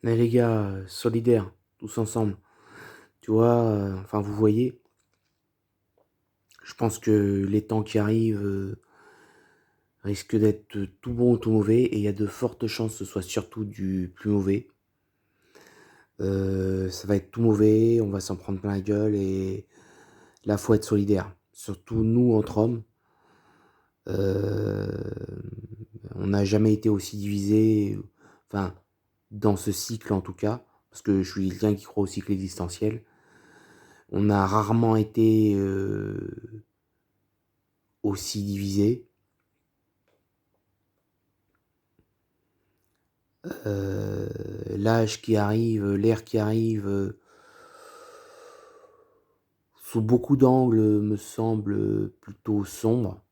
Mais les gars, solidaires, tous ensemble. Tu vois, enfin vous voyez, je pense que les temps qui arrivent risquent d'être tout bon ou tout mauvais, et il y a de fortes chances que ce soit surtout du plus mauvais. Ça va être tout mauvais, on va s'en prendre plein la gueule, et là faut être solidaire. Surtout nous entre hommes. Euh, on n'a jamais été aussi divisés, enfin dans ce cycle en tout cas, parce que je suis quelqu'un qui croit au cycle existentiel. On a rarement été aussi divisé. L'âge qui arrive, l'ère qui arrive, sous beaucoup d'angles, me semble plutôt sombre,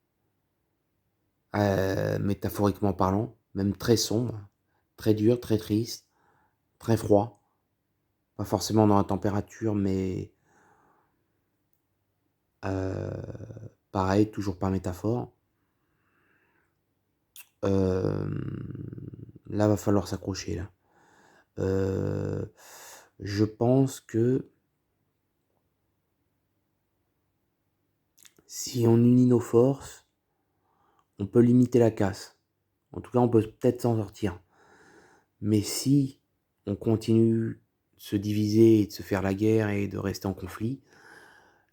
métaphoriquement parlant, même très sombre, très dur, très triste, très froid. Pas forcément dans la température, mais euh, pareil, toujours par métaphore. Euh, Là, va falloir s'accrocher là. Euh, je pense que si on unit nos forces, on peut limiter la casse. En tout cas, on peut peut-être s'en sortir. Mais si on continue de se diviser et de se faire la guerre et de rester en conflit,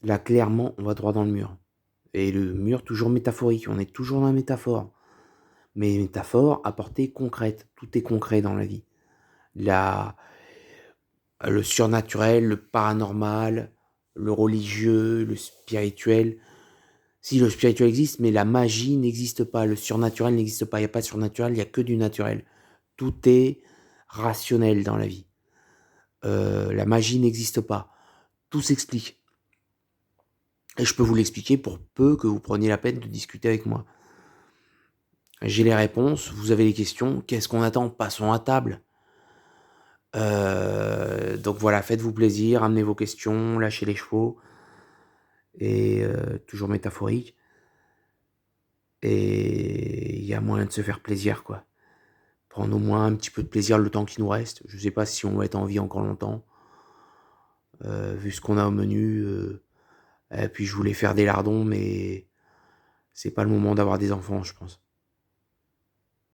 là, clairement, on va droit dans le mur. Et le mur, toujours métaphorique. On est toujours dans la métaphore. Mais métaphore à portée concrète. Tout est concret dans la vie. La, le surnaturel, le paranormal, le religieux, le spirituel. Si le spirituel existe, mais la magie n'existe pas, le surnaturel n'existe pas, il n'y a pas de surnaturel, il n'y a que du naturel. Tout est rationnel dans la vie. La magie n'existe pas. Tout s'explique. Et je peux vous l'expliquer pour peu que vous preniez la peine de discuter avec moi. J'ai les réponses, vous avez les questions, qu'est-ce qu'on attend? Passons à table. Donc voilà, faites-vous plaisir, amenez vos questions, lâchez les chevaux, et toujours métaphorique. Et il y a moyen de se faire plaisir, quoi. Prendre au moins un petit peu de plaisir le temps qui nous reste. Je sais pas si on va être en vie encore longtemps, vu ce qu'on a au menu. Et puis je voulais faire des lardons, mais c'est pas le moment d'avoir des enfants, je pense.